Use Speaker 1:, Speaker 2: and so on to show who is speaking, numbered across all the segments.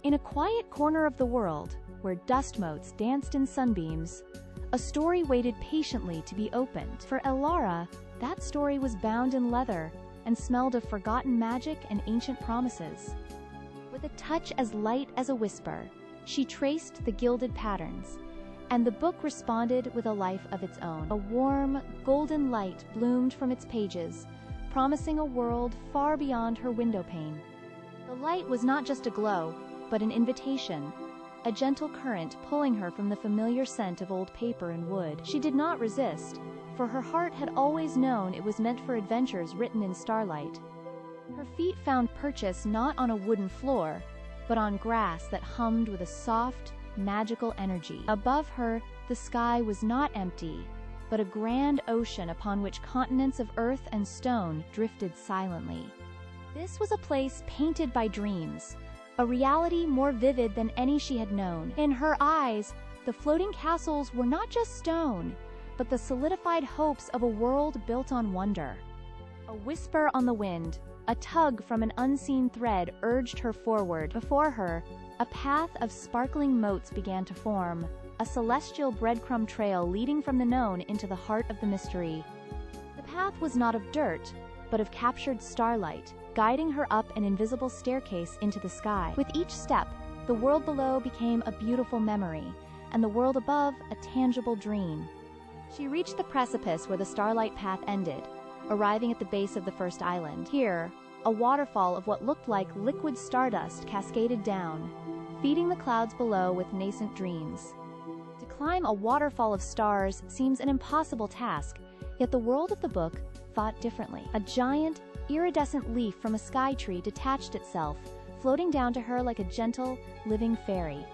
Speaker 1: In a quiet corner of the world, where dust motes danced in sunbeams, a story waited patiently to be opened. For Elara, that story was bound in leather and smelled of forgotten magic and ancient promises. With a touch as light as a whisper, she traced the gilded patterns, and the book responded with a life of its own. A warm, golden light bloomed from its pages, promising a world far beyond her windowpane. The light was not just a glow, but an invitation, a gentle current pulling her from the familiar scent of old paper and wood. She did not resist, for her heart had always known it was meant for adventures written in starlight. Her feet found purchase not on a wooden floor, but on grass that hummed with a soft, magical energy. Above her, the sky was not empty, but a grand ocean upon which continents of earth and stone drifted silently. This was a place painted by dreams, a reality more vivid than any she had known. In her eyes, the floating castles were not just stone, but the solidified hopes of a world built on wonder. A whisper on the wind, a tug from an unseen thread urged her forward. Before her, a path of sparkling motes began to form, a celestial breadcrumb trail leading from the known into the heart of the mystery. The path was not of dirt, but of captured starlight, guiding her up an invisible staircase into the sky. With each step, the world below became a beautiful memory, and the world above a tangible dream. She reached the precipice where the starlight path ended, arriving at the base of the first island. Here, a waterfall of what looked like liquid stardust cascaded down, feeding the clouds below with nascent dreams. To climb a waterfall of stars seems an impossible task, yet the world of the book thought differently. A giant, iridescent leaf from a sky tree detached itself, floating down to her like a gentle, living fairy.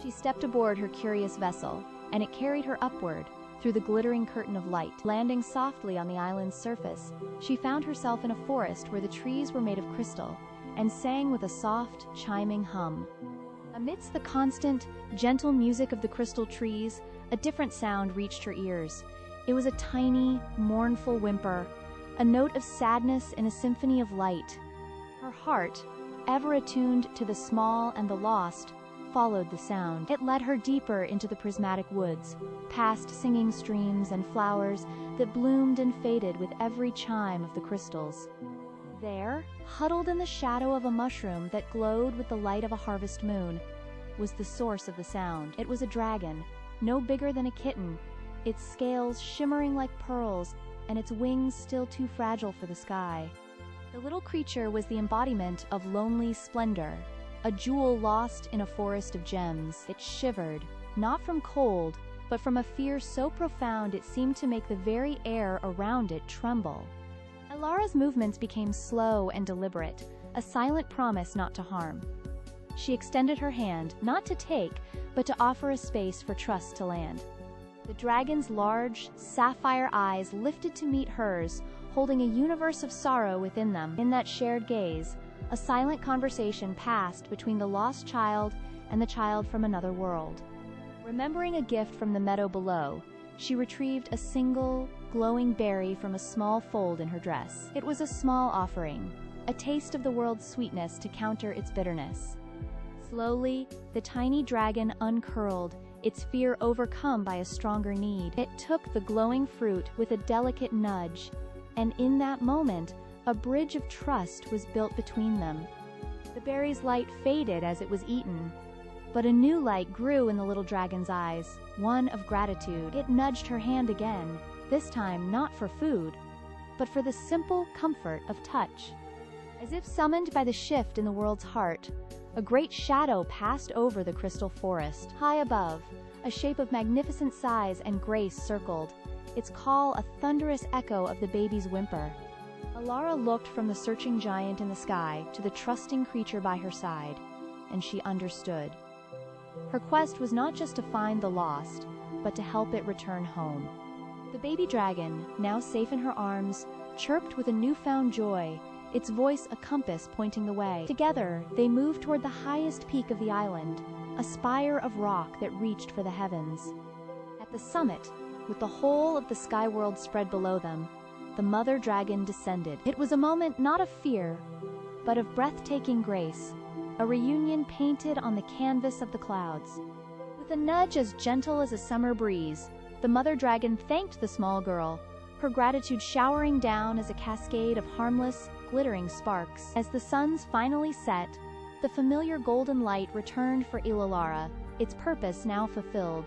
Speaker 1: She stepped aboard her curious vessel, and it carried her upward, through the glittering curtain of light. Landing softly on the island's surface, she found herself in a forest where the trees were made of crystal, and sang with a soft, chiming hum. Amidst the constant, gentle music of the crystal trees, a different sound reached her ears. It was a tiny, mournful whimper, a note of sadness in a symphony of light. Her heart, ever attuned to the small and the lost, followed the sound. It led her deeper into the prismatic woods, past singing streams and flowers that bloomed and faded with every chime of the crystals. There, huddled in the shadow of a mushroom that glowed with the light of a harvest moon, was the source of the sound. It was a dragon, no bigger than a kitten, its scales shimmering like pearls, and its wings still too fragile for the sky. The little creature was the embodiment of lonely splendor, a jewel lost in a forest of gems. It shivered, not from cold, but from a fear so profound it seemed to make the very air around it tremble. Elara's movements became slow and deliberate, a silent promise not to harm. She extended her hand, not to take, but to offer a space for trust to land. The dragon's large, sapphire eyes lifted to meet hers, holding a universe of sorrow within them. In that shared gaze, a silent conversation passed between the lost child and the child from another world. Remembering a gift from the meadow below, she retrieved a single, glowing berry from a small fold in her dress. It was a small offering, a taste of the world's sweetness to counter its bitterness. Slowly, the tiny dragon uncurled, its fear overcome by a stronger need. It took the glowing fruit with a delicate nudge, and in that moment, a bridge of trust was built between them. The berry's light faded as it was eaten, but a new light grew in the little dragon's eyes, one of gratitude. It nudged her hand again, this time not for food, but for the simple comfort of touch. As if summoned by the shift in the world's heart, a great shadow passed over the crystal forest. High above, a shape of magnificent size and grace circled, its call a thunderous echo of the baby's whimper. Elara looked from the searching giant in the sky to the trusting creature by her side, and she understood. Her quest was not just to find the lost, but to help it return home. The baby dragon, now safe in her arms, chirped with a newfound joy, its voice a compass pointing the way. Together, they moved toward the highest peak of the island, a spire of rock that reached for the heavens. At the summit, with the whole of the sky world spread below them, the mother dragon descended. It was a moment not of fear, but of breathtaking grace, a reunion painted on the canvas of the clouds. With a nudge as gentle as a summer breeze, the mother dragon thanked the small girl, her gratitude showering down as a cascade of harmless, glittering sparks. As the suns finally set, the familiar golden light returned for Illalara, its purpose now fulfilled.